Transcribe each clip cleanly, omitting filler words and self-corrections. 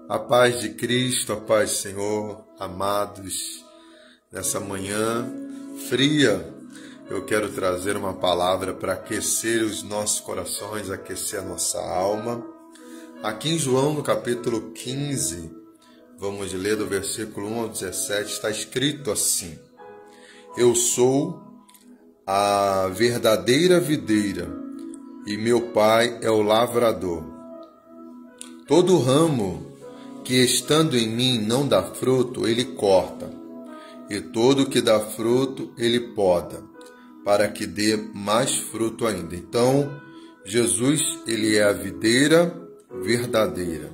A paz de Cristo, a paz do Senhor, amados, nessa manhã fria, eu quero trazer uma palavra para aquecer os nossos corações, aquecer a nossa alma. Aqui em João, no capítulo 15, vamos ler do versículo 1 ao 17, está escrito assim: Eu sou a verdadeira videira e meu Pai é o lavrador. Todo ramo que estando em mim não dá fruto, ele corta, e todo que dá fruto, ele poda, para que dê mais fruto ainda. Então, Jesus, ele é a videira verdadeira.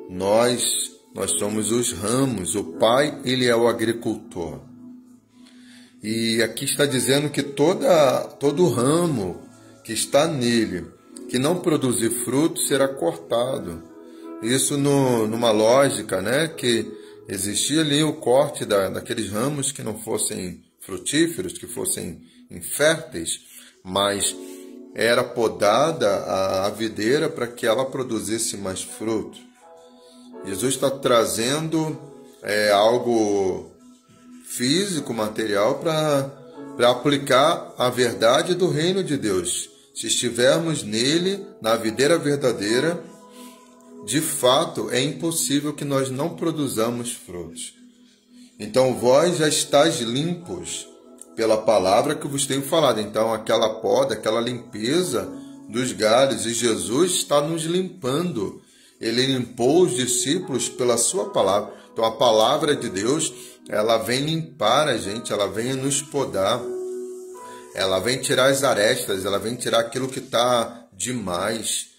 Nós somos os ramos, o Pai, ele é o agricultor. E aqui está dizendo que todo ramo que está nele, que não produzir fruto, será cortado. Isso numa lógica, né, que existia ali o corte daqueles ramos que não fossem frutíferos, que fossem inférteis, mas era podada a videira para que ela produzisse mais fruto. Jesus está trazendo algo físico, material, para aplicar a verdade do reino de Deus. Se estivermos nele, na videira verdadeira, de fato, é impossível que nós não produzamos frutos. Então, vós já estáis limpos pela palavra que vos tenho falado. Então, aquela poda, aquela limpeza dos galhos, e Jesus está nos limpando. Ele limpou os discípulos pela sua palavra. Então, a palavra de Deus, ela vem limpar a gente, ela vem nos podar. Ela vem tirar as arestas, ela vem tirar aquilo que está demais.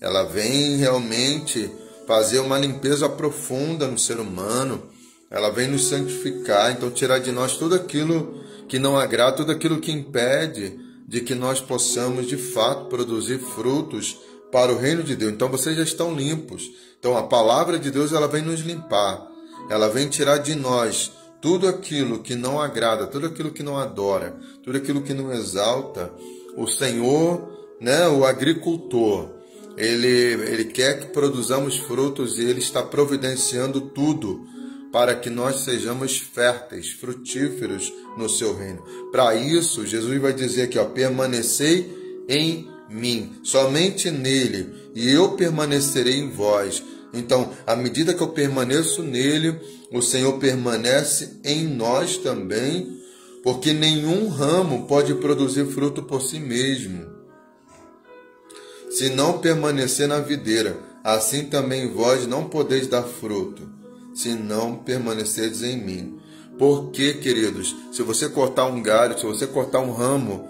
Ela vem realmente fazer uma limpeza profunda no ser humano. Ela vem nos santificar, então tirar de nós tudo aquilo que não agrada, tudo aquilo que impede de que nós possamos de fato produzir frutos para o reino de Deus. Então vocês já estão limpos. Então a palavra de Deus, ela vem nos limpar. Ela vem tirar de nós tudo aquilo que não agrada, tudo aquilo que não adora, tudo aquilo que não exalta. O Senhor, né, o agricultor, Ele quer que produzamos frutos e Ele está providenciando tudo para que nós sejamos férteis, frutíferos no seu reino. Para isso, Jesus vai dizer aqui, permanecei em mim, somente nele, e eu permanecerei em vós. Então, à medida que eu permaneço nele, o Senhor permanece em nós também, porque nenhum ramo pode produzir fruto por si mesmo, se não permanecer na videira. Assim também vós não podeis dar fruto, se não permanecerdes em mim. Porque, queridos, se você cortar um galho, se você cortar um ramo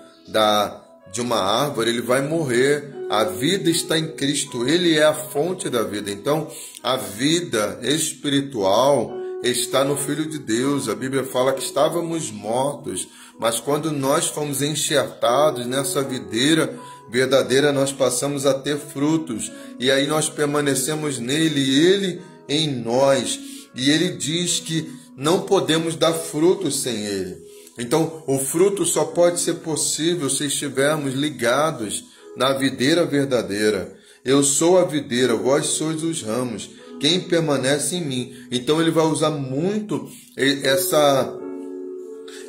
de uma árvore, ele vai morrer. A vida está em Cristo, ele é a fonte da vida. Então, a vida espiritual está no Filho de Deus. A Bíblia fala que estávamos mortos, mas quando nós fomos enxertados nessa videira verdadeira, nós passamos a ter frutos, e aí nós permanecemos nele, e ele em nós. E ele diz que não podemos dar frutos sem ele. Então, o fruto só pode ser possível se estivermos ligados na videira verdadeira. Eu sou a videira, vós sois os ramos. Quem permanece em mim. Então, ele vai usar muito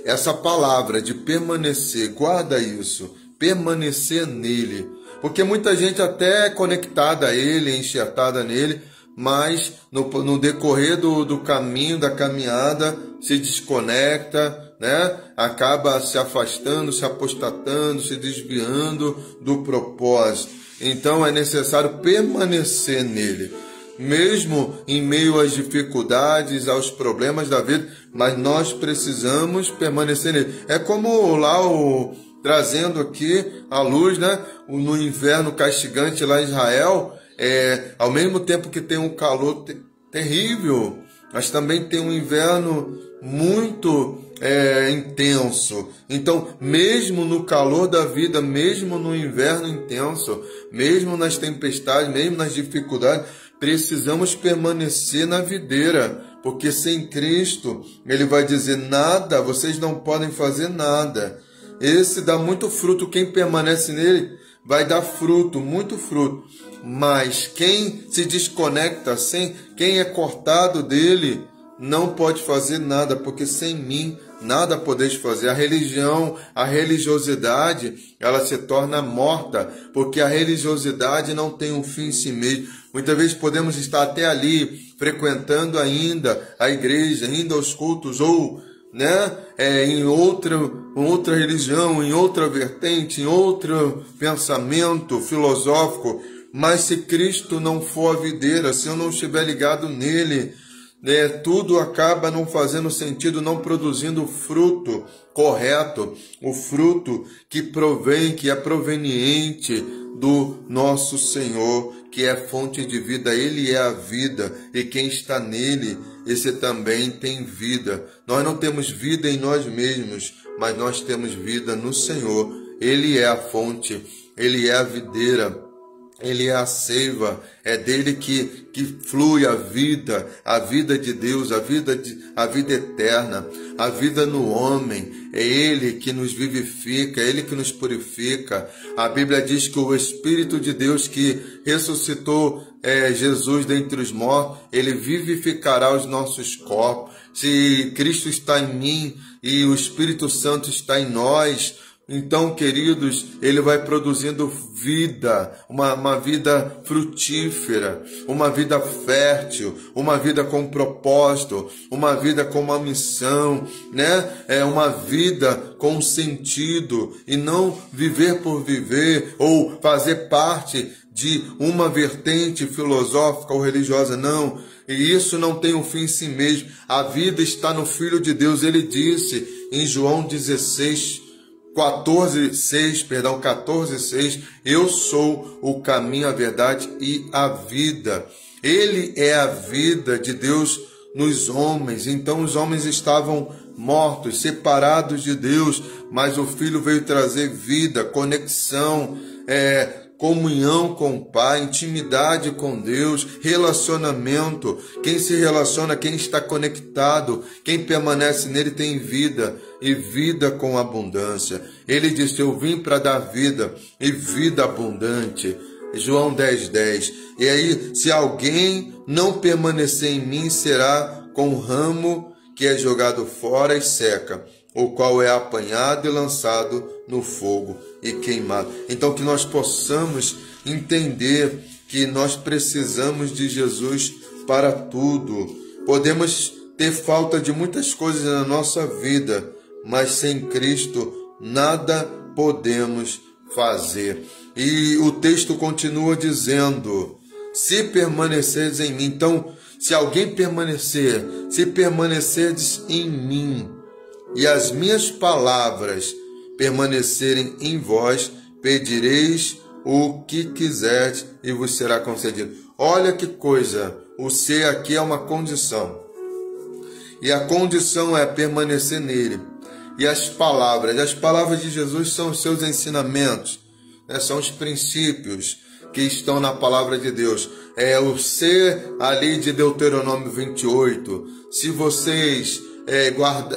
essa palavra de permanecer. Guarda isso. Permanecer nele. Porque muita gente até é conectada a ele, enxertada nele, mas no decorrer do caminho, da caminhada, se desconecta, né? Acaba se afastando, se apostatando, se desviando do propósito. Então é necessário permanecer nele, mesmo em meio às dificuldades, aos problemas da vida, mas nós precisamos permanecer nele. É como lá trazendo aqui a luz, né? No inverno castigante lá em Israel, ao mesmo tempo que tem um calor terrível, mas também tem um inverno muito intenso. Então, mesmo no calor da vida, mesmo no inverno intenso, mesmo nas tempestades, mesmo nas dificuldades, precisamos permanecer na videira, porque sem Cristo, ele vai dizer nada, vocês não podem fazer nada. Esse dá muito fruto, quem permanece nele vai dar fruto, muito fruto. Mas quem se desconecta sem, quem é cortado dele, não pode fazer nada, porque sem mim nada podeis fazer. A religião, a religiosidade, ela se torna morta, porque a religiosidade não tem um fim em si mesmo. Muitas vezes podemos estar até ali, frequentando ainda a igreja, indo aos cultos, ou em outra religião, em outra vertente, em outro pensamento filosófico, mas se Cristo não for a videira, se eu não estiver ligado nele, tudo acaba não fazendo sentido, não produzindo o fruto correto, o fruto que provém, que é proveniente do nosso Senhor, que é fonte de vida. Ele é a vida, e quem está nele, esse também tem vida. Nós não temos vida em nós mesmos, mas nós temos vida no Senhor. Ele é a fonte, ele é a videira, ele é a seiva, é dele que flui a vida de Deus, a vida eterna, a vida no homem. É ele que nos vivifica, é ele que nos purifica. A Bíblia diz que o Espírito de Deus que ressuscitou Jesus dentre os mortos, ele vivificará os nossos corpos. Se Cristo está em mim e o Espírito Santo está em nós, então, queridos, ele vai produzindo vida, uma vida frutífera, uma vida fértil, uma vida com propósito, uma vida com uma missão, É uma vida com sentido, e não viver por viver ou fazer parte de uma vertente filosófica ou religiosa, não. E isso não tem um fim em si mesmo. A vida está no Filho de Deus. Ele disse em João 14:6, eu sou o caminho, a verdade e a vida. Ele é a vida de Deus nos homens. Então os homens estavam mortos, separados de Deus, mas o Filho veio trazer vida, conexão, comunhão com o Pai, intimidade com Deus, relacionamento. Quem se relaciona, quem está conectado, quem permanece nele tem vida, e vida com abundância. Ele disse: eu vim para dar vida e vida abundante. João 10:10. E aí, se alguém não permanecer em mim, será como um ramo que é jogado fora e seca, o qual é apanhado e lançado no fogo e queimado. Então, que nós possamos entender que nós precisamos de Jesus para tudo. Podemos ter falta de muitas coisas na nossa vida, mas sem Cristo nada podemos fazer. E o texto continua dizendo: se permaneceres em mim. Então, se alguém permanecer, se permanecerdes em mim, e as minhas palavras permanecerem em vós, pedireis o que quiserdes e vos será concedido. Olha que coisa, o ser aqui é uma condição, e a condição é permanecer nele. E as palavras de Jesus são os seus ensinamentos, são os princípios que estão na palavra de Deus. É o ser ali de Deuteronômio 28. Se vocês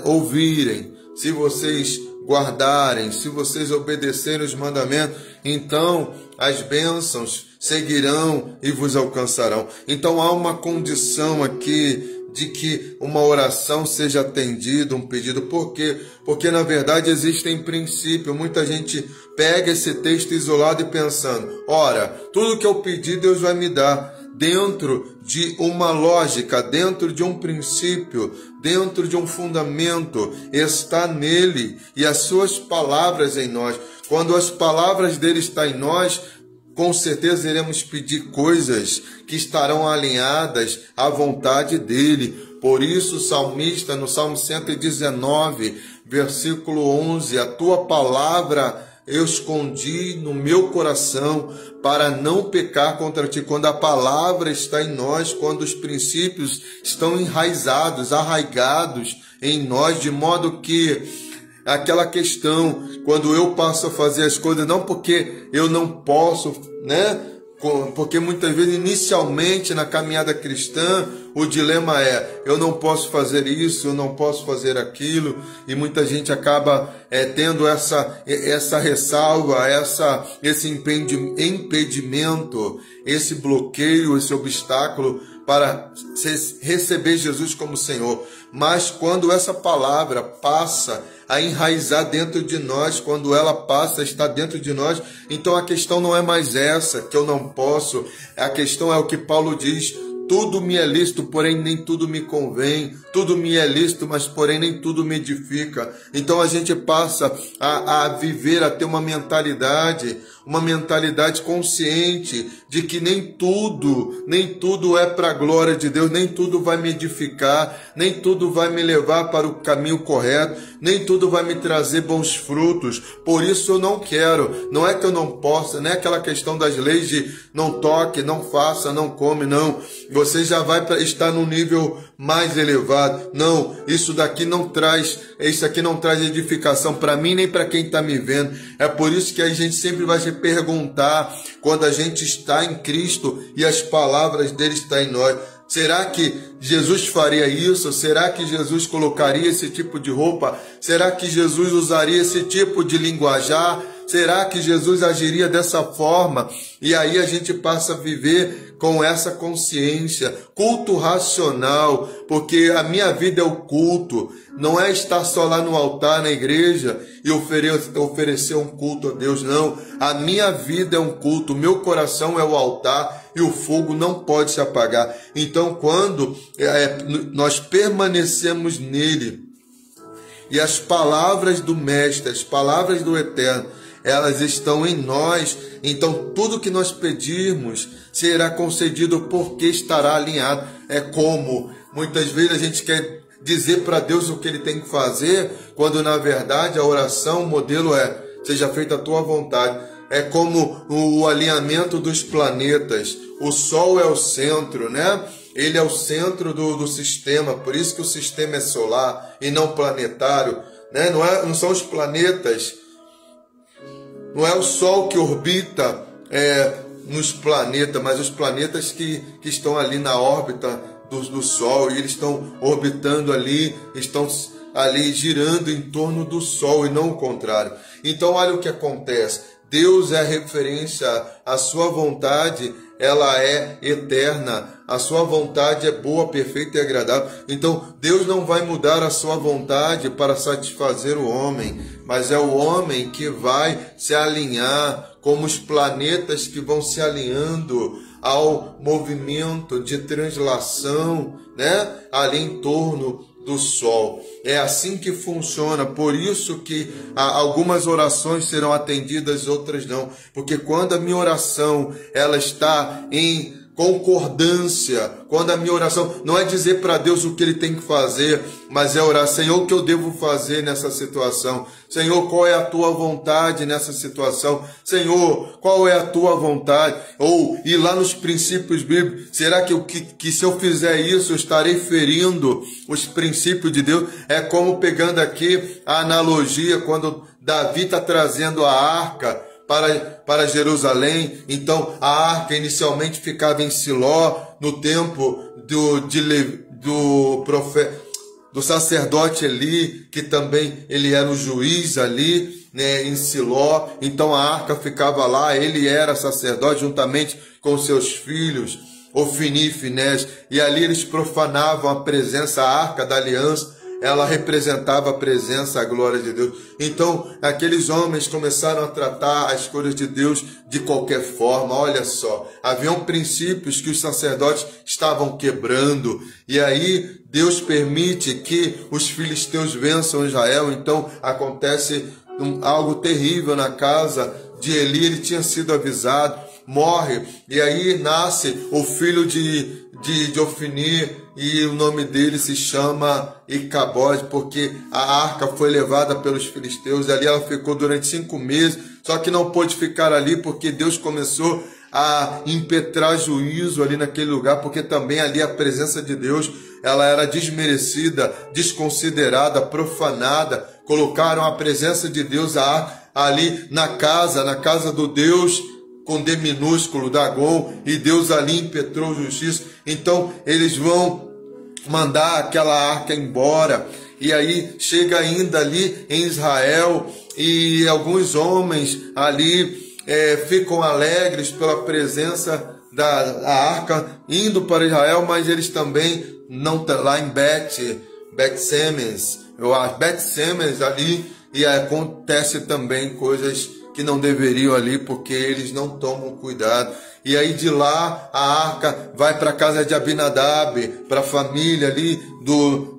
ouvirem, se vocês guardarem, se vocês obedecerem os mandamentos, então as bênçãos seguirão e vos alcançarão. Então há uma condição aqui de que uma oração seja atendida, um pedido. Por quê? Porque na verdade existem princípios. Muita gente pega esse texto isolado e pensando: ora, tudo que eu pedir Deus vai me dar. Dentro de uma lógica, dentro de um princípio, dentro de um fundamento, está nele e as suas palavras em nós. Quando as palavras dele estão em nós, com certeza iremos pedir coisas que estarão alinhadas à vontade dele. Por isso o salmista, no Salmo 119, versículo 11, a tua palavra eu escondi no meu coração para não pecar contra ti. Quando a palavra está em nós, quando os princípios estão enraizados, arraigados em nós, de modo que aquela questão, quando eu passo a fazer as coisas, não porque eu não posso, Porque muitas vezes, inicialmente, na caminhada cristã, o dilema é: eu não posso fazer isso, eu não posso fazer aquilo, e muita gente acaba tendo essa ressalva, esse impedimento, esse bloqueio, esse obstáculo para receber Jesus como Senhor. Mas quando essa palavra passa a enraizar dentro de nós, quando ela passa a estar dentro de nós, então a questão não é mais essa, que eu não posso, a questão é o que Paulo diz: tudo me é lícito, porém nem tudo me convém. Tudo me é lícito, mas porém nem tudo me edifica. Então a gente passa a viver, a ter uma mentalidade consciente de que nem tudo é para a glória de Deus, nem tudo vai me edificar, nem tudo vai me levar para o caminho correto, nem tudo vai me trazer bons frutos. Por isso eu não quero, não é que eu não possa, não é aquela questão das leis de não toque, não faça, não come, não. Você já vai estar num nível mais elevado. Não, isso aqui não traz edificação para mim nem para quem está me vendo. É por isso que a gente sempre vai se perguntar, quando a gente está em Cristo e as palavras dele estão em nós: será que Jesus faria isso? Será que Jesus colocaria esse tipo de roupa? Será que Jesus usaria esse tipo de linguajar? Será que Jesus agiria dessa forma? E aí a gente passa a viver com essa consciência, culto racional, porque a minha vida é o culto, não é estar só lá no altar, na igreja, e oferecer um culto a Deus, não. A minha vida é um culto, o meu coração é o altar, e o fogo não pode se apagar. Então, quando nós permanecemos nele, e as palavras do Mestre, as palavras do Eterno, elas estão em nós, então tudo que nós pedirmos será concedido, porque estará alinhado. É como muitas vezes a gente quer dizer para Deus o que ele tem que fazer, quando na verdade a oração, o modelo é: seja feita a tua vontade. É como o alinhamento dos planetas. O Sol é o centro, né? Ele é o centro do sistema, por isso que o sistema é solar e não planetário, né? Não são os planetas. Não é o Sol que orbita nos planetas, mas os planetas que estão ali na órbita do Sol, e eles estão orbitando ali, estão ali girando em torno do Sol e não o contrário. Então olha o que acontece: Deus é a referência, a sua vontade, ela é eterna, a sua vontade é boa, perfeita e agradável. Então Deus não vai mudar a sua vontade para satisfazer o homem, mas é o homem que vai se alinhar, como os planetas que vão se alinhando ao movimento de translação, né? Ali em torno do Sol. É assim que funciona. Por isso que algumas orações serão atendidas, outras não. Porque quando a minha oração ela está em concordância, quando a minha oração não é dizer para Deus o que ele tem que fazer, mas é orar: Senhor, o que eu devo fazer nessa situação? Senhor, qual é a tua vontade nessa situação? Senhor, qual é a tua vontade? Ou ir lá nos princípios bíblicos: será que se eu fizer isso eu estarei ferindo os princípios de Deus? É como pegando aqui a analogia, quando Davi está trazendo a arca para Jerusalém. Então a arca inicialmente ficava em Siló, no tempo do sacerdote Eli, que também ele era o juiz ali, né, em Siló. Então a arca ficava lá, ele era sacerdote juntamente com seus filhos, Ofni e Finés, e ali eles profanavam a presença, a arca da aliança. Ela representava a presença, a glória de Deus. Então, aqueles homens começaram a tratar as coisas de Deus de qualquer forma. Olha só, haviam princípios que os sacerdotes estavam quebrando. E aí, Deus permite que os filisteus vençam Israel. Então, acontece algo terrível na casa de Eli. Ele tinha sido avisado, morre. E aí nasce o filho de Ofni, e o nome dele se chama Icabode, porque a arca foi levada pelos filisteus, e ali ela ficou durante 5 meses, só que não pôde ficar ali, porque Deus começou a impetrar juízo ali naquele lugar, porque também ali a presença de Deus, ela era desmerecida, desconsiderada, profanada. Colocaram a presença de Deus ali na casa do Deus com D minúsculo, Dagon, e Deus ali impetrou justiça. Então eles vão mandar aquela arca embora. E aí chega ainda ali em Israel, e alguns homens ali ficam alegres pela presença da arca indo para Israel, mas eles também não estão lá em Bet-Semes ali, e acontece também coisas que não deveriam ali, porque eles não tomam cuidado. E aí de lá a arca vai para a casa de Abinadab, para a família ali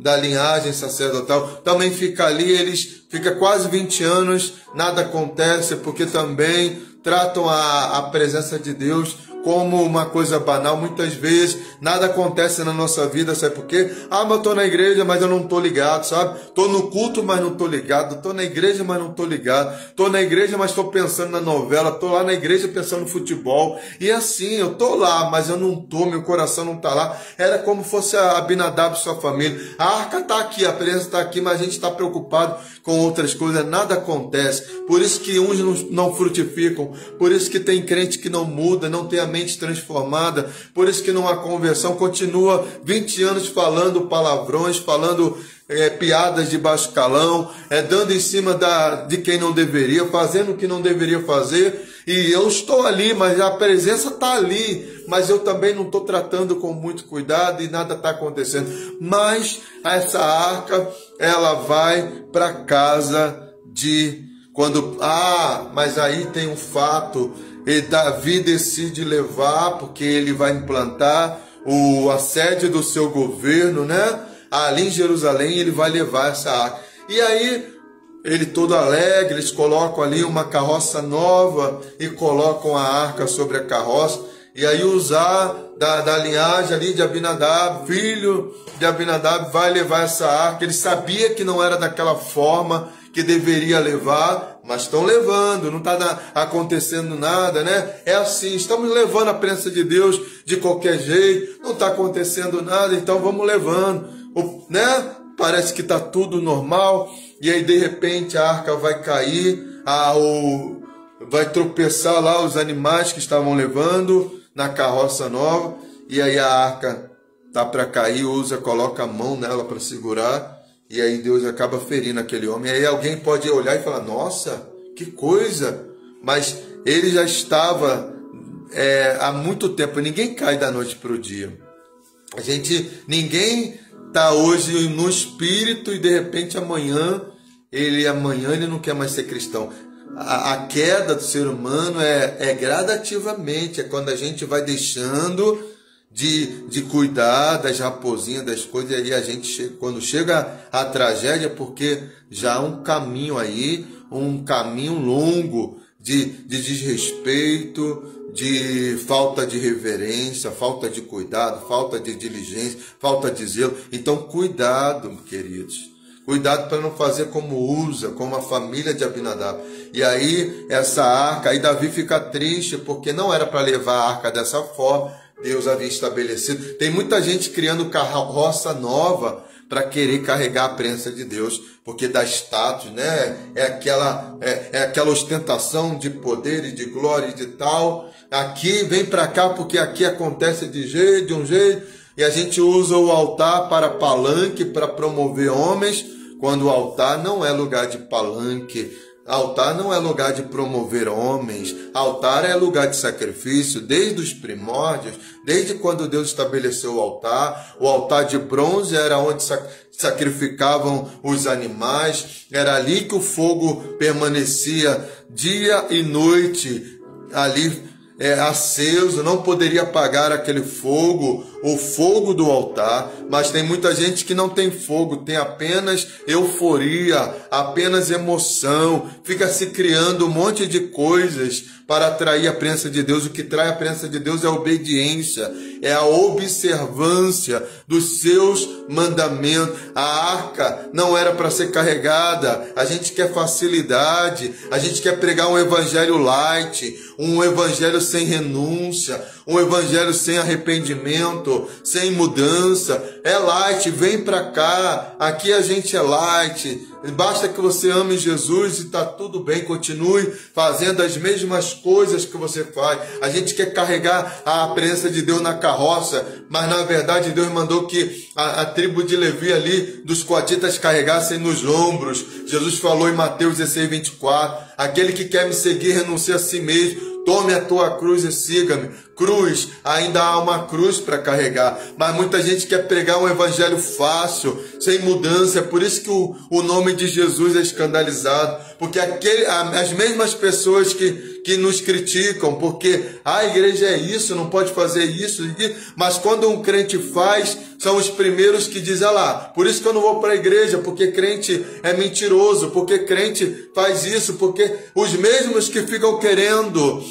da linhagem sacerdotal. Também fica ali, eles ficam quase 20 anos, nada acontece, porque também tratam a presença de Deus como uma coisa banal. Muitas vezes nada acontece na nossa vida, sabe por quê? Mas eu estou na igreja, mas eu não estou ligado, sabe? Estou no culto, mas não estou ligado. Estou na igreja, mas não estou ligado. Estou na igreja, mas estou pensando na novela. Estou lá na igreja pensando no futebol. E assim, eu estou lá, mas eu não estou, meu coração não está lá. Era como fosse a Abinadab e sua família. A arca está aqui, a presença está aqui, mas a gente está preocupado com outras coisas. Nada acontece. Por isso que uns não frutificam. Por isso que tem crente que não muda, não tem a mente transformada. Por isso que não há conversão. Continua 20 anos falando palavrões, falando piadas de baixo calão, dando em cima de quem não deveria, fazendo o que não deveria fazer. E eu estou ali, mas a presença está ali, mas eu também não estou tratando com muito cuidado e nada está acontecendo. Mas essa arca, ela vai para casa mas aí tem um fato, e Davi decide levar, porque ele vai implantar a sede do seu governo, né? Ali em Jerusalém, ele vai levar essa arca. E aí, ele todo alegre, eles colocam ali uma carroça nova e colocam a arca sobre a carroça. E aí Uzá, da linhagem ali de Abinadab, filho de Abinadab, vai levar essa arca. Ele sabia que não era daquela forma que deveria levar, mas estão levando, não está acontecendo nada, né? É assim, estamos levando a presença de Deus de qualquer jeito, não está acontecendo nada, então vamos levando, né? Parece que está tudo normal, e aí de repente a arca vai cair, vai tropeçar lá os animais que estavam levando na carroça nova, e aí a arca está para cair, coloca a mão nela para segurar, e aí Deus acaba ferindo aquele homem. E aí alguém pode olhar e falar, nossa, que coisa! Mas ele já estava há muito tempo. Ninguém cai da noite para o dia. Ninguém está hoje no espírito e de repente amanhã ele não quer mais ser cristão. A queda do ser humano é gradativamente, é quando a gente vai deixando de cuidar das raposinhas, das coisas, e aí a gente quando chega a tragédia, porque já há um caminho aí, um caminho longo de desrespeito, de falta de reverência, falta de cuidado, falta de diligência, falta de zelo. Então cuidado, queridos. Cuidado para não fazer como a família de Abinadab. E aí essa arca, aí Davi fica triste, porque não era para levar a arca dessa forma. Deus havia estabelecido. Tem muita gente criando carroça nova para querer carregar a presença de Deus, porque dá status, né? É aquela ostentação de poder e de glória e de tal. Aqui, vem para cá, porque aqui acontece de um jeito. E a gente usa o altar para palanque, para promover homens, quando o altar não é lugar de palanque. Altar não é lugar de promover homens, altar é lugar de sacrifício, desde os primórdios, desde quando Deus estabeleceu o altar de bronze era onde sacrificavam os animais, era ali que o fogo permanecia dia e noite, ali aceso, não poderia apagar aquele fogo, o fogo do altar. Mas tem muita gente que não tem fogo, tem apenas euforia, apenas emoção, fica se criando um monte de coisas para atrair a presença de Deus. O que trai a presença de Deus é a obediência, é a observância dos seus mandamentos. A arca não era para ser carregada. A gente quer facilidade, a gente quer pregar um evangelho light, um evangelho sem renúncia, um evangelho sem arrependimento, sem mudança. É light, vem para cá, aqui a gente é light. Basta que você ame Jesus e está tudo bem, continue fazendo as mesmas coisas que você faz. A gente quer carregar a presença de Deus na carroça, mas na verdade Deus mandou que a tribo de Levi ali, dos coatitas, carregassem nos ombros. Jesus falou em Mateus 16, 24, aquele que quer me seguir, renuncie a si mesmo, tome a tua cruz e siga-me. Cruz, ainda há uma cruz para carregar, mas muita gente quer pregar um evangelho fácil, sem mudança. É por isso que o nome de Jesus é escandalizado, porque as mesmas pessoas que nos criticam, porque a igreja é isso, não pode fazer isso, mas quando um crente faz, são os primeiros que dizem, lá, por isso que eu não vou para a igreja, porque crente é mentiroso, porque crente faz isso, porque os mesmos que ficam querendo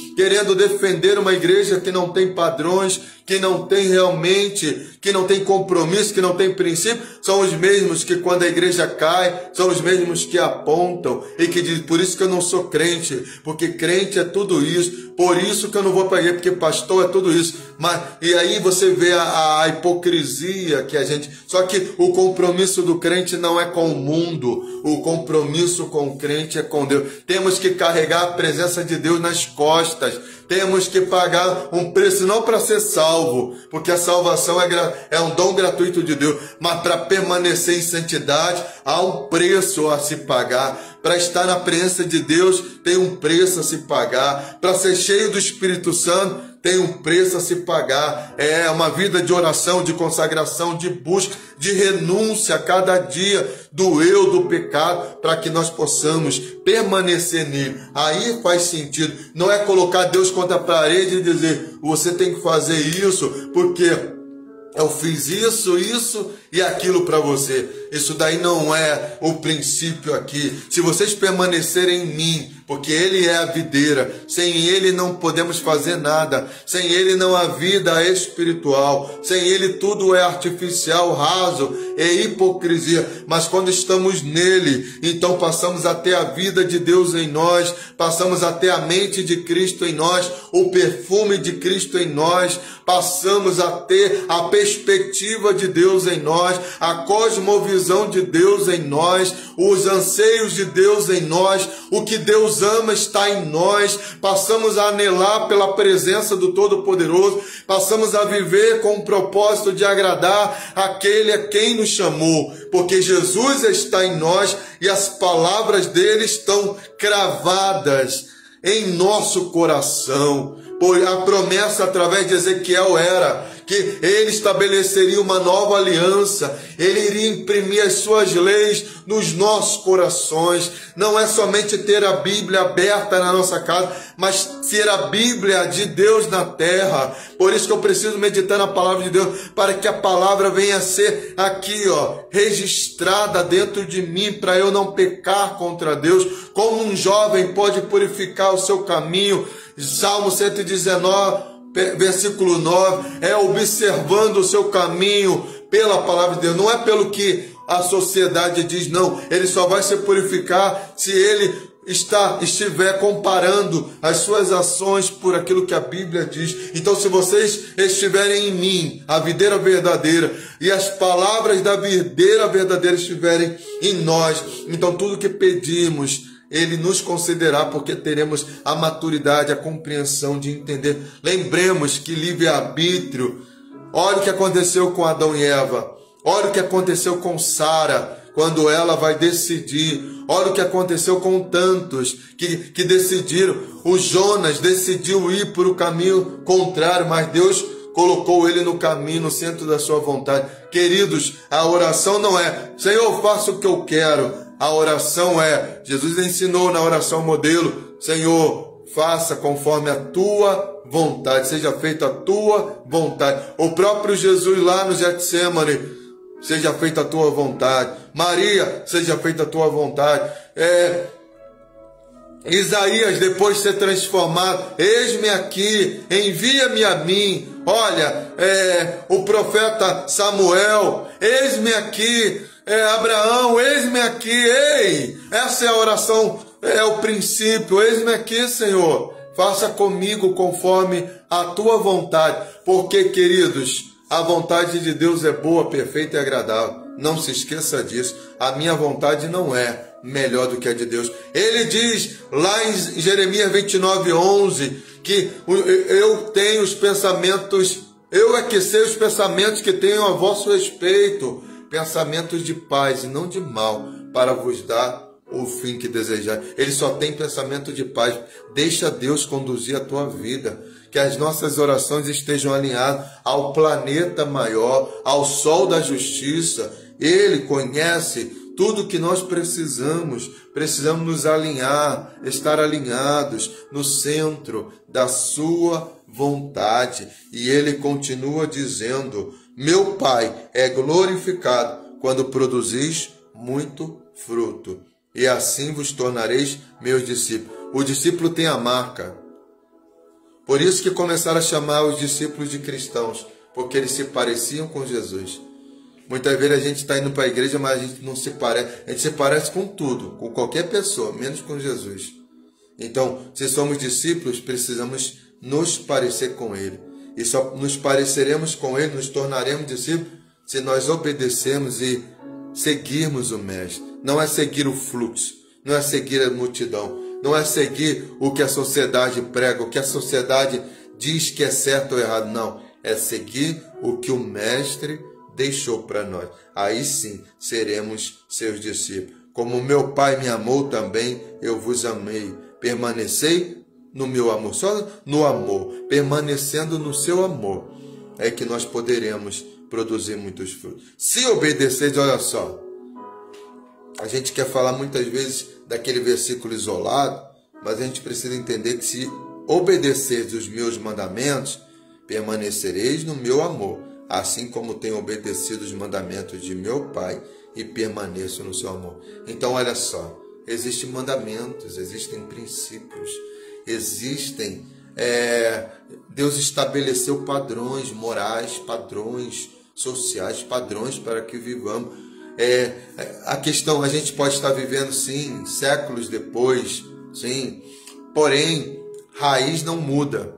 defender uma igreja que não tem padrões, que não tem realmente, que não tem compromisso, que não tem princípio, são os mesmos que quando a igreja cai, são os mesmos que apontam e que dizem, por isso que eu não sou crente, porque crente é tudo isso, por isso que eu não vou para a igreja, porque pastor é tudo isso. E aí você vê a hipocrisia que a gente... Só que o compromisso do crente não é com o mundo, o compromisso com o crente é com Deus. Temos que carregar a presença de Deus nas costas, temos que pagar um preço não para ser salvo, porque a salvação é um dom gratuito de Deus, mas para permanecer em santidade há um preço a se pagar. Para estar na presença de Deus tem um preço a se pagar. Para ser cheio do Espírito Santo tem um preço a se pagar. É uma vida de oração, de consagração, de busca, de renúncia a cada dia do eu, do pecado, para que nós possamos permanecer nele. Aí faz sentido. Não é colocar Deus contra a parede e dizer, você tem que fazer isso, porque eu fiz isso e aquilo para você. Isso daí não é o princípio aqui. Se vocês permanecerem em mim, porque Ele é a videira, sem Ele não podemos fazer nada, sem Ele não há vida espiritual, sem Ele tudo é artificial, raso, é hipocrisia. Mas quando estamos nele, então passamos a ter a vida de Deus em nós, passamos a ter a mente de Cristo em nós, o perfume de Cristo em nós, passamos a ter a perspectiva de Deus em nós, a cosmovisão de Deus em nós, os anseios de Deus em nós, o que Deus ama está em nós, passamos a anelar pela presença do Todo-Poderoso, passamos a viver com o propósito de agradar aquele a quem nos chamou, porque Jesus está em nós e as palavras dele estão cravadas em nosso coração. Pois a promessa através de Ezequiel era que ele estabeleceria uma nova aliança, ele iria imprimir as suas leis nos nossos corações. Não é somente ter a Bíblia aberta na nossa casa, mas ter a Bíblia de Deus na terra. Por isso que eu preciso meditar na palavra de Deus, para que a palavra venha a ser aqui, registrada dentro de mim, para eu não pecar contra Deus. Como um jovem pode purificar o seu caminho? Salmo 119, versículo 9, é observando o seu caminho pela palavra de Deus, não é pelo que a sociedade diz, não. Ele só vai se purificar se ele estiver comparando as suas ações por aquilo que a Bíblia diz. Então, se vocês estiverem em mim, a videira verdadeira, e as palavras da videira verdadeira estiverem em nós, então tudo que pedimos Ele nos concederá, porque teremos a maturidade, a compreensão de entender. Lembremos que livre-arbítrio, olha o que aconteceu com Adão e Eva, olha o que aconteceu com Sara, quando ela vai decidir, olha o que aconteceu com tantos que decidiram. O Jonas decidiu ir por o caminho contrário, mas Deus colocou ele no caminho, no centro da sua vontade. Queridos, a oração não é, Senhor, faça o que eu quero. A oração é, Jesus ensinou na oração modelo, Senhor, faça conforme a tua vontade, seja feita a tua vontade. O próprio Jesus lá no Getsemane, seja feita a tua vontade. Maria, seja feita a tua vontade. Isaías, depois de ser transformado, eis-me aqui, envia-me a mim. Olha, o profeta Samuel, eis-me aqui. Abraão, eis-me aqui. Ei, essa é a oração, é o princípio. Eis-me aqui, Senhor. Faça comigo conforme a tua vontade. Porque, queridos, a vontade de Deus é boa, perfeita e agradável. Não se esqueça disso. A minha vontade não é melhor do que a de Deus. Ele diz lá em Jeremias 29:11 que eu tenho os pensamentos, eu é que sei os pensamentos que tenho a vosso respeito, pensamentos de paz e não de mal, para vos dar o fim que desejar. Ele só tem pensamento de paz. Deixa Deus conduzir a tua vida. Que as nossas orações estejam alinhadas ao planeta maior, ao sol da justiça. Ele conhece tudo que nós precisamos. Precisamos nos alinhar, estar alinhados no centro da sua vontade. E ele continua dizendo: meu Pai é glorificado quando produzis muito fruto, e assim vos tornareis meus discípulos. O discípulo tem a marca. Por isso que começaram a chamar os discípulos de cristãos, porque eles se pareciam com Jesus. Muitas vezes a gente está indo para a igreja, mas a gente não se parece. A gente se parece com tudo, com qualquer pessoa, menos com Jesus. Então, se somos discípulos, precisamos nos parecer com Ele. E só nos pareceremos com Ele, nos tornaremos discípulos, se nós obedecermos e seguirmos o Mestre. Não é seguir o fluxo, não é seguir a multidão, não é seguir o que a sociedade prega, o que a sociedade diz que é certo ou errado. Não, é seguir o que o Mestre deixou para nós. Aí sim seremos seus discípulos. Como meu Pai me amou também, eu vos amei. Permanecei no meu amor, só no amor, permanecendo no seu amor, é que nós poderemos produzir muitos frutos. Se obedecer, olha só, a gente quer falar muitas vezes daquele versículo isolado, mas a gente precisa entender que se obedecer os meus mandamentos, permanecereis no meu amor, assim como tenho obedecido os mandamentos de meu Pai e permaneço no seu amor. Então, olha só, existem mandamentos, existem princípios, Deus estabeleceu padrões morais, padrões sociais, padrões para que vivamos. A questão, a gente pode estar vivendo, sim, séculos depois, sim, porém, raiz não muda.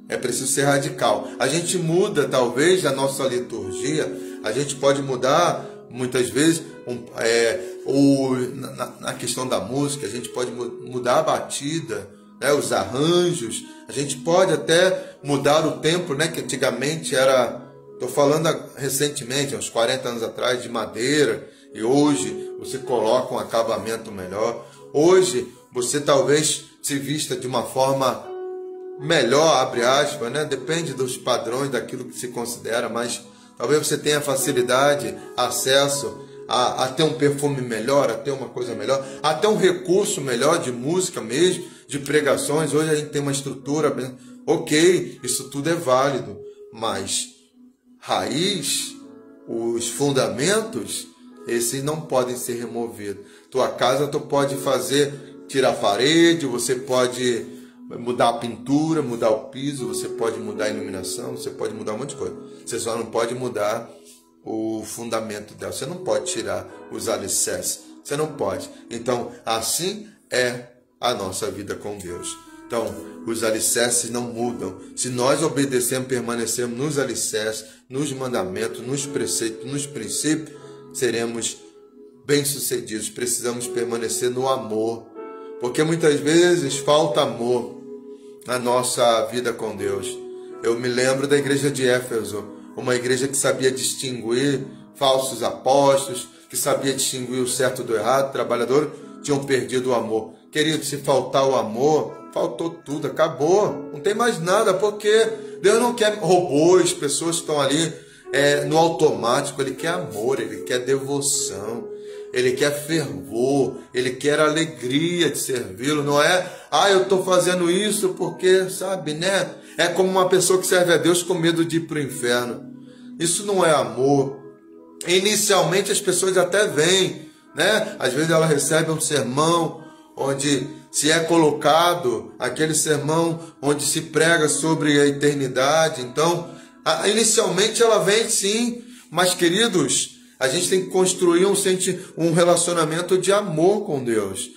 É preciso ser radical. A gente muda, talvez, a nossa liturgia, a gente pode mudar, muitas vezes, na questão da música, a gente pode mudar a batida, né, os arranjos, a gente pode até mudar o tempo, né, que antigamente era, estou falando recentemente, uns 40 anos atrás, de madeira, e hoje você coloca um acabamento melhor. Hoje você talvez se vista de uma forma melhor, abre aspas, né? Depende dos padrões, daquilo que se considera, mas talvez você tenha facilidade, acesso a ter um perfume melhor, a ter uma coisa melhor, a ter um recurso melhor de música mesmo, de pregações. Hoje a gente tem uma estrutura, ok, isso tudo é válido, mas raiz, os fundamentos, esses não podem ser removidos. Tua casa tu pode tirar a parede, você pode mudar a pintura, mudar o piso, você pode mudar a iluminação, você pode mudar um monte de coisa. Você só não pode mudar o fundamento dela. Você não pode tirar os alicerces. Você não pode. Então, assim é a nossa vida com Deus. Então, os alicerces não mudam. Se nós obedecermos, permanecemos nos alicerces, nos mandamentos, nos preceitos, nos princípios, seremos bem-sucedidos. Precisamos permanecer no amor. Porque muitas vezes falta amor na nossa vida com Deus. Eu me lembro da igreja de Éfeso, uma igreja que sabia distinguir falsos apóstolos, que sabia distinguir o certo do errado, trabalhador, tinham perdido o amor. Querido, se faltar o amor, faltou tudo, acabou, não tem mais nada, porque Deus não quer robôs, pessoas que estão ali no automático. Ele quer amor, Ele quer devoção, Ele quer fervor, Ele quer alegria de servi-lo. Não é, eu estou fazendo isso porque, sabe, né? É como uma pessoa que serve a Deus com medo de ir para o inferno. Isso não é amor. Inicialmente as pessoas até vêm, né? Às vezes ela recebe um sermão onde se é colocado aquele sermão onde se prega sobre a eternidade. Então, inicialmente ela vem sim, mas, queridos, a gente tem que construir um relacionamento de amor com Deus.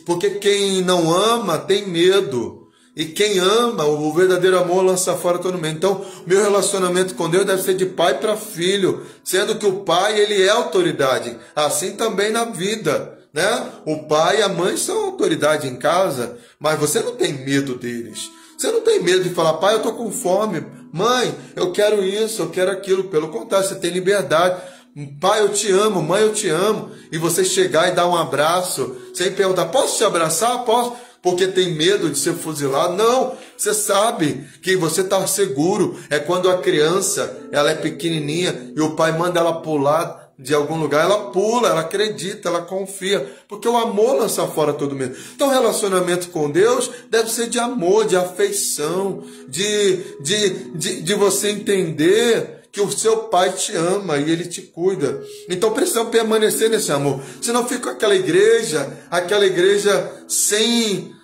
Porque quem não ama tem medo. E quem ama, o verdadeiro amor lança fora todo medo. Então, meu relacionamento com Deus deve ser de pai para filho, sendo que o pai, ele é autoridade. Assim também na vida, né? O pai e a mãe são autoridade em casa, mas você não tem medo deles. Você não tem medo de falar, pai, eu estou com fome. Mãe, eu quero isso, eu quero aquilo. Pelo contrário, você tem liberdade. Pai, eu te amo. Mãe, eu te amo. E você chegar e dar um abraço, sem perguntar, posso te abraçar? Posso? Porque tem medo de ser fuzilado? Não, você sabe que você está seguro. É quando a criança, ela é pequenininha e o pai manda ela pular de algum lugar, ela pula, ela acredita, ela confia, porque o amor lança fora todo medo. Então, relacionamento com Deus deve ser de amor, de afeição, de você entender que o seu pai te ama e ele te cuida. Então, precisamos permanecer nesse amor. Senão fica aquela igreja sem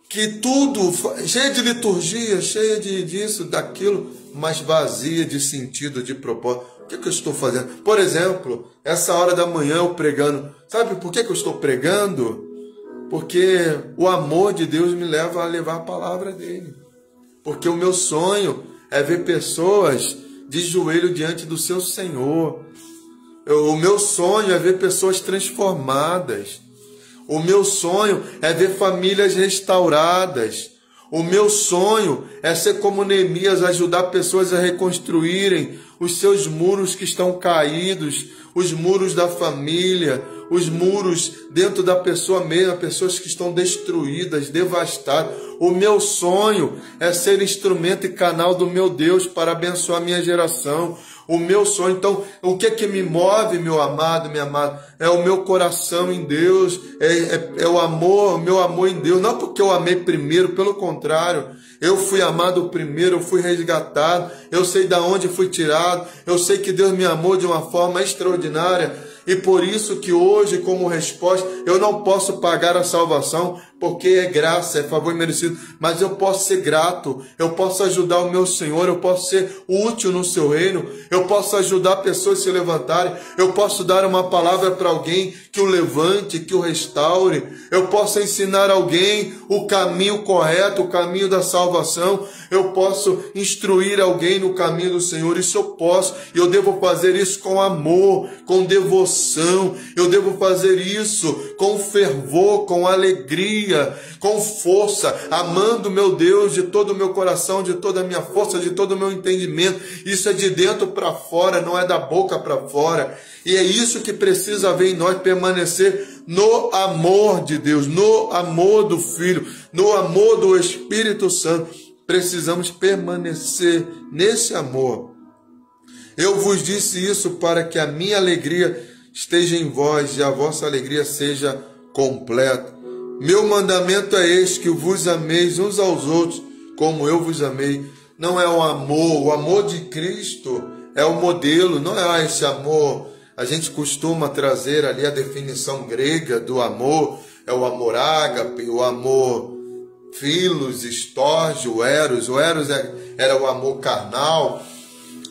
que tudo, cheia de liturgia, cheia disso, daquilo, mas vazia de sentido, de propósito. O que eu estou fazendo? Por exemplo, essa hora da manhã eu pregando. Sabe por que eu estou pregando? Porque o amor de Deus me leva a levar a palavra dele. Porque o meu sonho é ver pessoas de joelho diante do seu Senhor. O meu sonho é ver pessoas transformadas. O meu sonho é ver famílias restauradas. O meu sonho é ser como Neemias, ajudar pessoas a reconstruírem os seus muros que estão caídos, os muros da família, os muros dentro da pessoa mesma, pessoas que estão destruídas, devastadas. O meu sonho é ser instrumento e canal do meu Deus para abençoar a minha geração. O meu sonho, então, o que me move, meu amado, minha amada? É o meu coração em Deus, é o amor, o meu amor em Deus. Não porque eu amei primeiro, pelo contrário. Eu fui amado primeiro, eu fui resgatado, eu sei de onde fui tirado, eu sei que Deus me amou de uma forma extraordinária. E por isso que hoje, como resposta, eu não posso pagar a salvação, porque é graça, é favor merecido, mas eu posso ser grato, eu posso ajudar o meu Senhor, eu posso ser útil no seu reino, eu posso ajudar pessoas a se levantarem, eu posso dar uma palavra para alguém que o levante, que o restaure, eu posso ensinar alguém o caminho correto, o caminho da salvação, eu posso instruir alguém no caminho do Senhor, isso eu posso, e eu devo fazer isso com amor, com devoção, eu devo fazer isso com fervor, com alegria, com força, amando meu Deus de todo o meu coração, de toda a minha força, de todo o meu entendimento. Isso é de dentro para fora, não é da boca para fora. E é isso que precisa haver em nós, permanecer no amor de Deus, no amor do Filho, no amor do Espírito Santo. Precisamos permanecer nesse amor. Eu vos disse isso para que a minha alegria esteja em vós e a vossa alegria seja completa. Meu mandamento é este, que vos ameis uns aos outros, como eu vos amei. Não é o amor de Cristo é o modelo, não é esse amor. A gente costuma trazer ali a definição grega do amor, é o amor ágape, o amor filos, estorgio, eros. O eros era o amor carnal,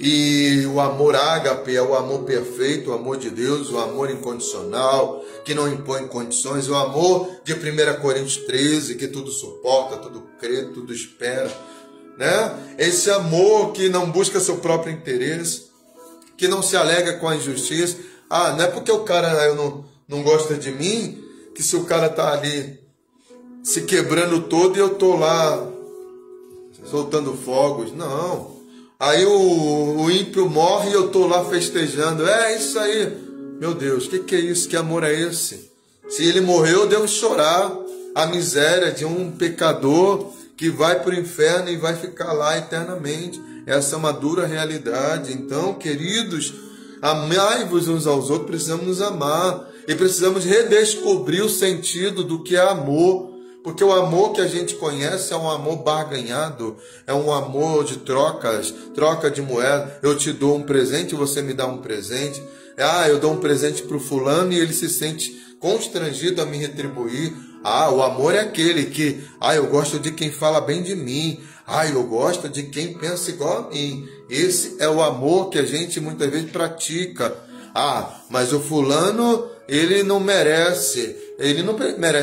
e o amor ágape é o amor perfeito, o amor de Deus, o amor incondicional, que não impõe condições, o amor de 1 Coríntios 13, que tudo suporta, tudo crê, tudo espera, né? Esse amor que não busca seu próprio interesse, que não se alega com a injustiça. Ah, não é porque o cara não gosta de mim, que se o cara está ali se quebrando todo e eu estou lá soltando fogos. Não. Aí o ímpio morre e eu estou lá festejando. É isso aí. Meu Deus, o que é isso? Que amor é esse? Se ele morreu, eu devo chorar a miséria de um pecador que vai para o inferno e vai ficar lá eternamente. Essa é uma dura realidade. Então, queridos, amai-vos uns aos outros. Precisamos nos amar e precisamos redescobrir o sentido do que é amor. Porque o amor que a gente conhece é um amor barganhado, é um amor de trocas, troca de moeda. Eu te dou um presente, você me dá um presente. Ah, eu dou um presente para o fulano e ele se sente constrangido a me retribuir. Ah, o amor é aquele que, eu gosto de quem fala bem de mim. Eu gosto de quem pensa igual a mim. Esse é o amor que a gente muitas vezes pratica. Mas o fulano, ele não merece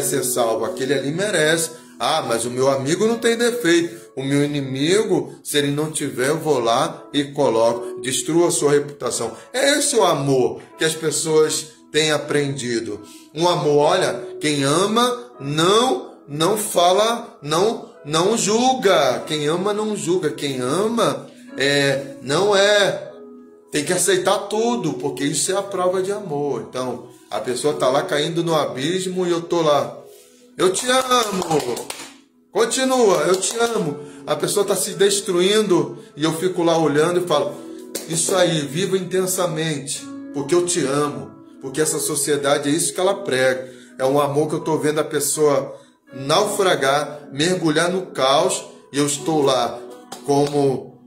ser salvo, aquele ali merece. Ah, mas o meu amigo não tem defeito. O meu inimigo, se ele não tiver, eu vou lá e coloco, destruo a sua reputação. É esse o amor que as pessoas têm aprendido. Um amor, olha, quem ama não fala, não julga. Quem ama não julga. Quem ama tem que aceitar tudo, porque isso é a prova de amor. Então, a pessoa está lá caindo no abismo e eu estou lá. Eu te amo. Continua, eu te amo. A pessoa está se destruindo e eu fico lá olhando e falo, isso aí, viva intensamente, porque eu te amo. Porque essa sociedade é isso que ela prega. É um amor que eu estou vendo a pessoa naufragar, mergulhar no caos, e eu estou lá, como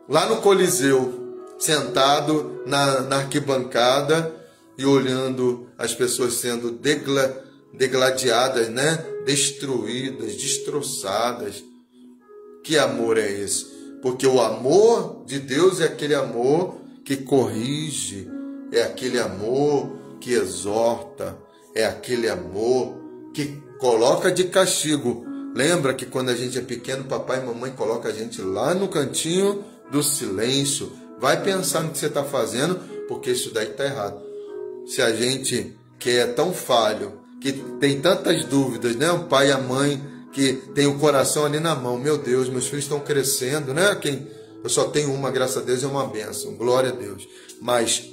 lá no Coliseu, sentado na arquibancada e olhando as pessoas sendo degladiadas, né? Destruídas, destroçadas. Que amor é esse? Porque o amor de Deus é aquele amor que corrige, é aquele amor que exorta, é aquele amor que coloca de castigo. Lembra que quando a gente é pequeno, papai e mamãe colocam a gente lá no cantinho do silêncio. Vai pensar no que você está fazendo, porque isso daí está errado. Se a gente que é tão falho, que tem tantas dúvidas, né? O pai e a mãe que tem o coração ali na mão. Meu Deus, meus filhos estão crescendo, né? Eu só tenho uma, graças a Deus, é uma bênção. Glória a Deus. Mas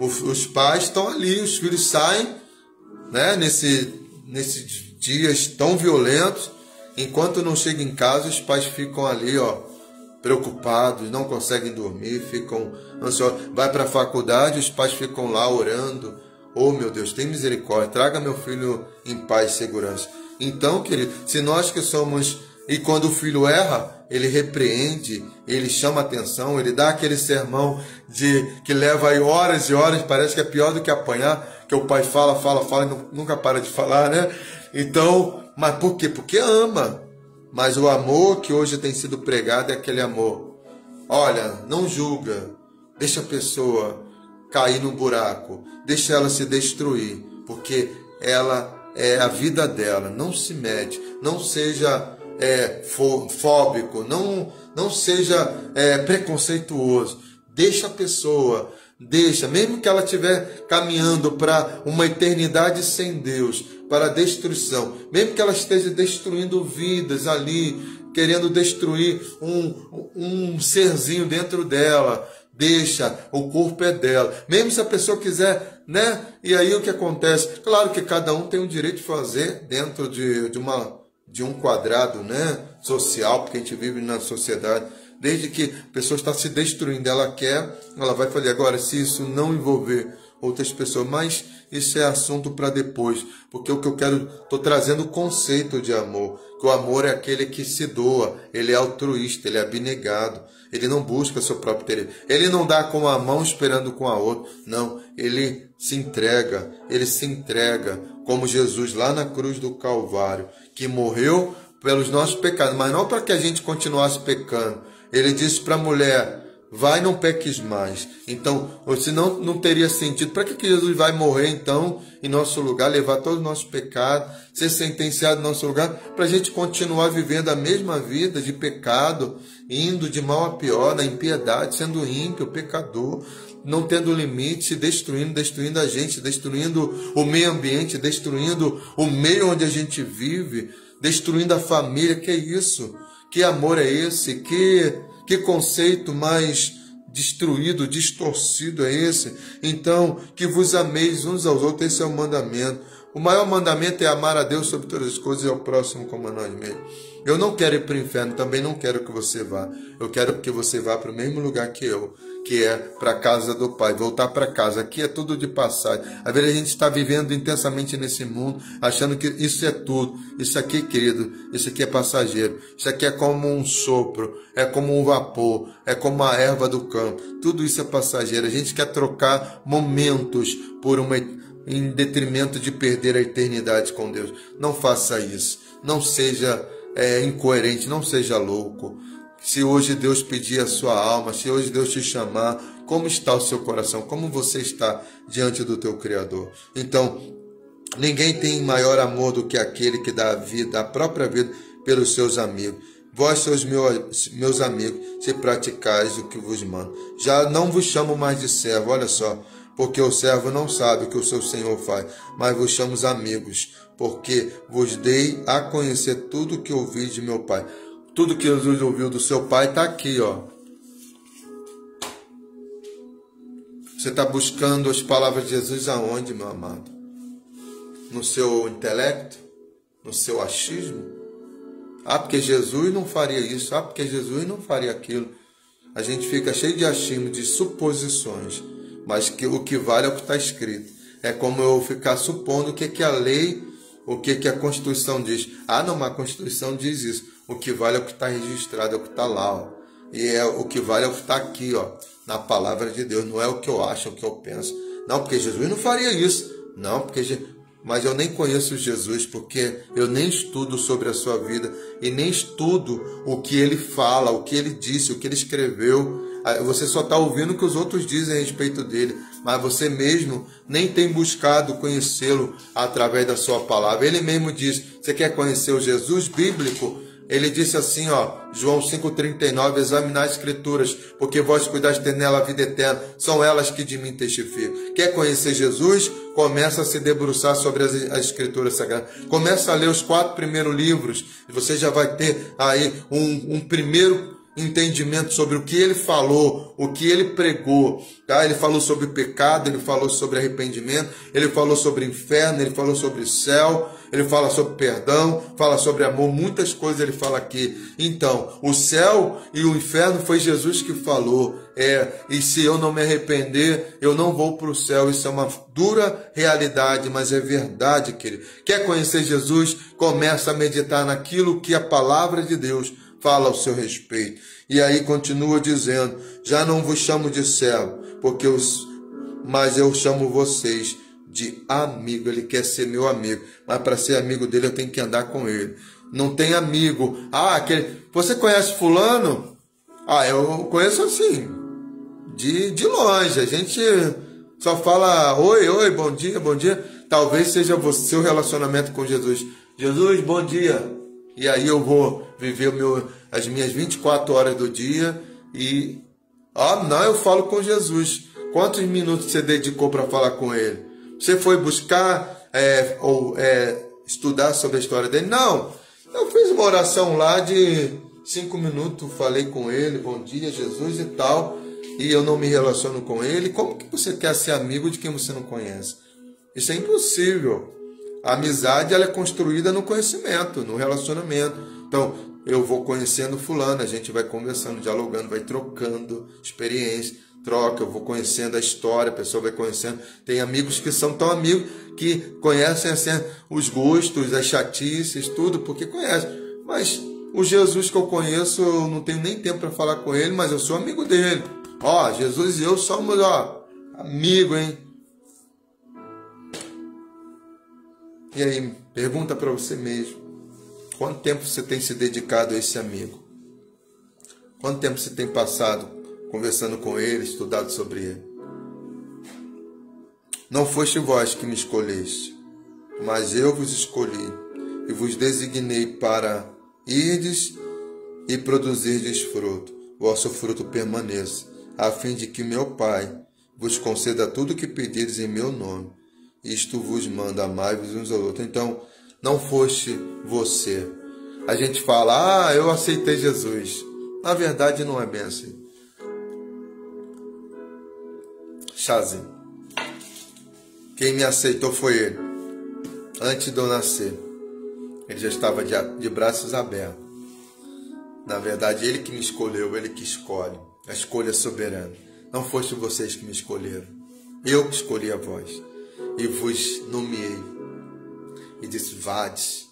os pais estão ali, os filhos saem, né? Nesses dias tão violentos. Enquanto não chega em casa, os pais ficam ali, preocupados, não conseguem dormir, ficam ansiosos. Vai para a faculdade, os pais ficam lá orando. Oh, meu Deus, tem misericórdia, traga meu filho em paz e segurança. Então, querido, se nós que somos... E quando o filho erra, ele repreende, ele chama atenção, ele dá aquele sermão que leva aí horas e horas, parece que é pior do que apanhar, que o pai fala e nunca para de falar, né? Então, mas por quê? Porque ama. Mas o amor que hoje tem sido pregado é aquele amor. Olha, não julga, deixa a pessoa cair no buraco, deixa ela se destruir, porque ela é a vida dela. Não se mete, não seja fóbico, não seja preconceituoso. Deixa a pessoa, mesmo que ela estiver caminhando para uma eternidade sem Deus, para a destruição, mesmo que ela esteja destruindo vidas ali, querendo destruir um serzinho dentro dela, deixa, o corpo é dela. Mesmo se a pessoa quiser, né? E aí o que acontece? Claro que cada um tem o direito de fazer dentro de um quadrado, né, social, porque a gente vive na sociedade. Desde que a pessoa está se destruindo, ela vai fazer. Agora, se isso não envolver outras pessoas, mas isso é assunto para depois, porque o que eu quero, estou trazendo o conceito de amor, que o amor é aquele que se doa, ele é altruísta, ele é abnegado, ele não busca seu próprio interesse, ele não dá com uma mão esperando com a outra, não, ele se entrega como Jesus lá na cruz do Calvário, que morreu pelos nossos pecados, mas não para que a gente continuasse pecando. Ele disse para a mulher, vai, não peques mais. Então, senão não teria sentido. Para que Jesus vai morrer, então, em nosso lugar, levar todos os nossos pecados, ser sentenciado em nosso lugar, para a gente continuar vivendo a mesma vida de pecado, indo de mal a pior, na impiedade, sendo ímpio, pecador, não tendo limite, se destruindo a gente, destruindo o meio ambiente, destruindo o meio onde a gente vive, destruindo a família. Que é isso? Que amor é esse? Que conceito mais destruído, distorcido é esse? Então, que vos ameis uns aos outros, esse é o mandamento. O maior mandamento é amar a Deus sobre todas as coisas e ao próximo como a nós mesmos. Eu não quero ir para o inferno, também não quero que você vá. Eu quero que você vá para o mesmo lugar que eu, que é para a casa do Pai, voltar para casa. Aqui é tudo de passagem. Às vezes a gente está vivendo intensamente nesse mundo, achando que isso é tudo. Isso aqui, querido, isso aqui é passageiro. Isso aqui é como um sopro, é como um vapor, é como a erva do campo. Tudo isso é passageiro. A gente quer trocar momentos em detrimento de perder a eternidade com Deus. Não faça isso. Não seja incoerente, não seja louco. Se hoje Deus pedir a sua alma, se hoje Deus te chamar, como está o seu coração? Como você está diante do teu Criador? Então, Ninguém tem maior amor do que aquele que dá a vida, a própria vida, pelos seus amigos. Vós sois meus amigos, se praticais o que vos mando. Já não vos chamo mais de servo, olha só, porque o servo não sabe o que o seu senhor faz, mas vos chamo amigos, porque vos dei a conhecer tudo o que ouvi de meu Pai. Tudo que Jesus ouviu do seu Pai está aqui, ó. Você está buscando as palavras de Jesus aonde, meu amado? No seu intelecto? No seu achismo? Ah, porque Jesus não faria isso. Ah, porque Jesus não faria aquilo. A gente fica cheio de achismo, de suposições. Mas o que vale é o que está escrito. É como eu ficar supondo o que a lei, o que a Constituição diz. Ah, não, mas a Constituição diz isso. O que vale é o que está registrado, é o que está lá, ó. E o que vale é o que está aqui, ó, na palavra de Deus. Não é o que eu acho, é o que eu penso. Não, porque Jesus não faria isso. Não, porque... Mas eu nem conheço Jesus, porque eu nem estudo sobre a sua vida e nem estudo o que ele fala, o que ele disse, o que ele escreveu. Você só está ouvindo o que os outros dizem a respeito dele, mas você mesmo nem tem buscado conhecê-lo através da sua palavra. Ele mesmo diz, você quer conhecer o Jesus bíblico? Ele disse assim, ó, João 5,39, examinar as escrituras, porque vós cuidais de ter nela a vida eterna, são elas que de mim testificam. Quer conhecer Jesus? Começa a se debruçar sobre as escrituras sagradas. Começa a ler os 4 primeiros livros, e você já vai ter aí um primeiro entendimento sobre o que ele falou, o que ele pregou, tá? Ele falou sobre pecado, ele falou sobre arrependimento, ele falou sobre inferno, ele falou sobre céu, ele fala sobre perdão, fala sobre amor, muitas coisas ele fala aqui. Então, o céu e o inferno foi Jesus que falou. E se eu não me arrepender, eu não vou para o céu. Isso é uma dura realidade, mas é verdade, querido. Quer conhecer Jesus? Começa a meditar naquilo que a palavra de Deus fala ao seu respeito. E aí continua dizendo, já não vos chamo de servo, mas eu chamo vocês de amigo. Ele quer ser meu amigo, mas para ser amigo dele eu tenho que andar com ele. Não tem amigo. Você conhece fulano? Eu conheço assim, de longe. A gente só fala oi, bom dia, bom dia. Talvez seja você, seu relacionamento com Jesus. Jesus, bom dia. E aí eu vou viver as minhas 24 horas do dia e... não, eu falo com Jesus. Quantos minutos você dedicou para falar com ele? Você foi buscar estudar sobre a história dele? Não, eu fiz uma oração lá de 5 minutos, falei com ele, bom dia, Jesus e tal, e eu não me relaciono com ele. Como que você quer ser amigo de quem você não conhece? Isso é impossível. A amizade ela é construída no conhecimento, no relacionamento. Então, eu vou conhecendo fulano, a gente vai conversando, dialogando, vai trocando experiência, eu vou conhecendo a história, a pessoa vai conhecendo. Tem amigos que são tão amigos que conhecem assim, os gostos, as chatices, tudo, porque conhecem. Mas o Jesus que eu conheço, eu não tenho nem tempo para falar com ele, mas eu sou amigo dele. Jesus e eu somos, amigo, hein? E aí, pergunta para você mesmo, quanto tempo você tem se dedicado a esse amigo? Quanto tempo você tem passado conversando com ele, estudado sobre ele? Não foste vós que me escolheste, mas eu vos escolhi e vos designei para irdes e produzirdes fruto, vosso fruto permaneça, a fim de que meu Pai vos conceda tudo o que pedirdes em meu nome. Isto vos manda, amai-vos uns aos outros. Então, não foste você. A gente fala, eu aceitei Jesus. Na verdade, não é bem assim. Chazinho. Quem me aceitou foi ele. Antes de eu nascer. Ele já estava de braços abertos. Na verdade, ele que me escolheu, ele que escolhe. A escolha soberana. Não foste vocês que me escolheram. Eu que escolhi a vós. E vos nomeei. E disse, vades,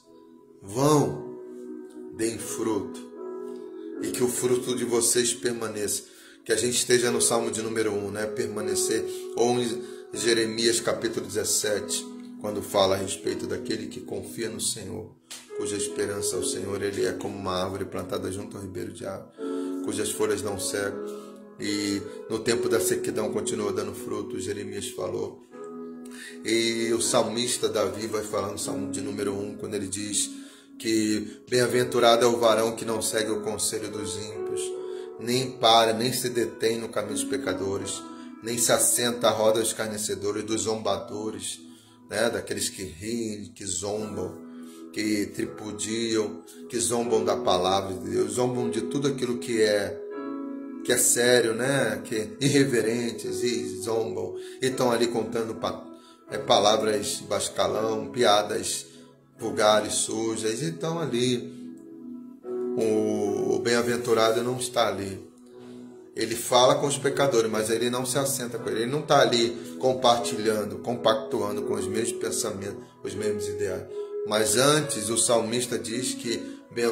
vão, deem fruto. E que o fruto de vocês permaneça. Que a gente esteja no Salmo de número 1, né? Permanecer. Ou em Jeremias capítulo 17, quando fala a respeito daquele que confia no Senhor, cuja esperança ao Senhor, ele é como uma árvore plantada junto ao ribeiro de água, cujas folhas não secam. E no tempo da sequidão continua dando fruto. Jeremias falou. E o salmista Davi vai falar no Salmo de número 1, quando ele diz que bem-aventurado é o varão que não segue o conselho dos ímpios, nem para, nem se detém no caminho dos pecadores, nem se assenta à roda dos escarnecedores, dos zombadores, né? Daqueles que riem, que zombam, que tripudiam, que zombam da palavra de Deus, zombam de tudo aquilo que é sério, né? Que é irreverentes, e zombam, e estão ali contando palavras de baixo calão, piadas vulgares, sujas, e estão ali. O bem-aventurado não está ali. Ele fala com os pecadores, mas ele não se assenta com ele. Ele não está ali compartilhando, compactuando com os mesmos pensamentos, os mesmos ideais. Mas antes, o salmista diz que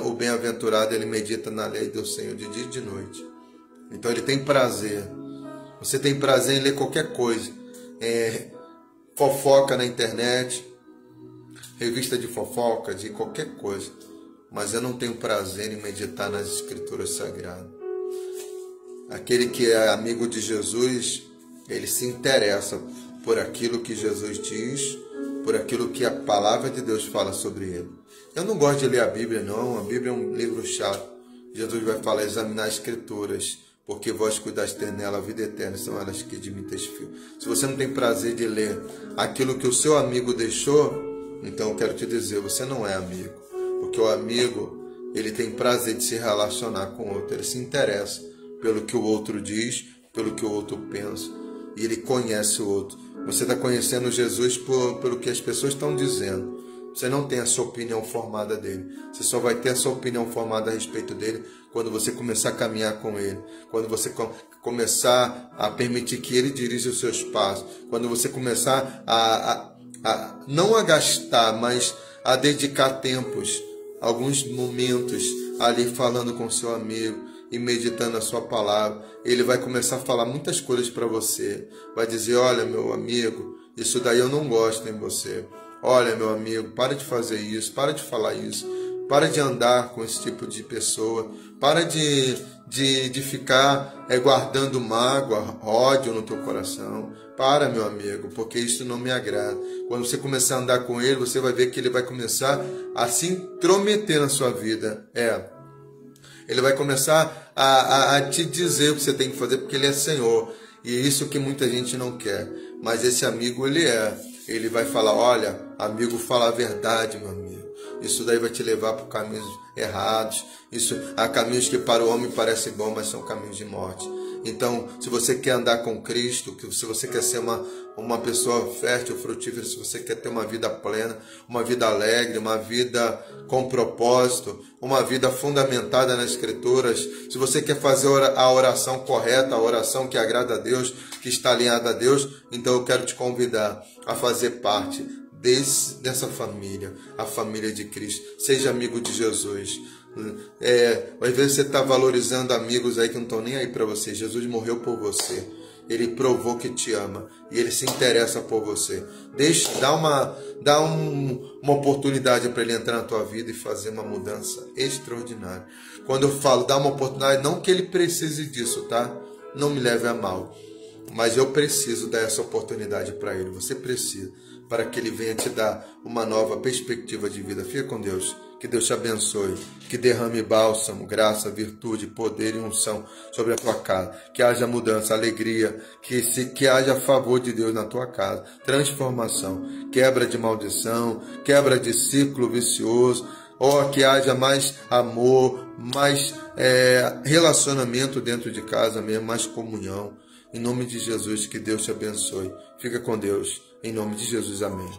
o bem-aventurado, ele medita na lei do Senhor de dia e de noite. Então ele tem prazer. Você tem prazer em ler qualquer coisa. Fofoca na internet, revista de fofoca, de qualquer coisa. Mas eu não tenho prazer em meditar nas Escrituras Sagradas. Aquele que é amigo de Jesus, ele se interessa por aquilo que Jesus diz, por aquilo que a palavra de Deus fala sobre ele. Eu não gosto de ler a Bíblia, não. A Bíblia é um livro chato. Jesus vai falar, examinar as Escrituras, porque vós cuidaste ter nela a vida eterna, são elas que de mim testificam. Se você não tem prazer de ler aquilo que o seu amigo deixou, então eu quero te dizer, você não é amigo. Porque o amigo, ele tem prazer de se relacionar com o outro, ele se interessa pelo que o outro diz, pelo que o outro pensa, e ele conhece o outro. Você está conhecendo Jesus pelo que as pessoas estão dizendo. Você não tem a sua opinião formada dele. Você só vai ter a sua opinião formada a respeito dele quando você começar a caminhar com ele, quando você começar a permitir que ele dirija os seus passos, quando você começar não a gastar, mas a dedicar tempos, alguns momentos ali falando com seu amigo e meditando a sua palavra. Ele vai começar a falar muitas coisas para você. Vai dizer, olha meu amigo, isso daí eu não gosto em você. Olha meu amigo, para de fazer isso, para de falar isso. Para de andar com esse tipo de pessoa. Para de ficar guardando mágoa, ódio no teu coração. Para, meu amigo, porque isso não me agrada. Quando você começar a andar com ele, você vai ver que ele vai começar a se intrometer na sua vida. Ele vai começar a te dizer o que você tem que fazer, porque ele é Senhor. E é isso que muita gente não quer. Mas esse amigo, ele vai falar, olha, amigo, fala a verdade, meu amigo. Isso daí vai te levar para caminhos errados. Há caminhos que para o homem parecem bons, mas são caminhos de morte. Então, se você quer andar com Cristo, se você quer ser uma pessoa fértil, frutífera, se você quer ter uma vida plena, uma vida alegre, uma vida com propósito, uma vida fundamentada nas Escrituras, se você quer fazer a oração correta, a oração que agrada a Deus, que está alinhada a Deus, então eu quero te convidar a fazer parte dessa família, a família de Cristo. Seja amigo de Jesus. Às vezes você está valorizando amigos aí que não estão nem aí para você. Jesus morreu por você. Ele provou que te ama e ele se interessa por você. Dá uma oportunidade para ele entrar na tua vida e fazer uma mudança extraordinária. Quando eu falo dar uma oportunidade, não que ele precise disso, tá? Não me leve a mal. Mas eu preciso dar essa oportunidade para ele. Você precisa, para que ele venha te dar uma nova perspectiva de vida. Fica com Deus. Que Deus te abençoe. Que derrame bálsamo, graça, virtude, poder e unção sobre a tua casa. Que haja mudança, alegria. Que haja favor de Deus na tua casa. Transformação. Quebra de maldição. Quebra de ciclo vicioso. Que haja mais amor, mais relacionamento dentro de casa mesmo, mais comunhão. Em nome de Jesus, que Deus te abençoe. Fica com Deus. Em nome de Jesus, amém.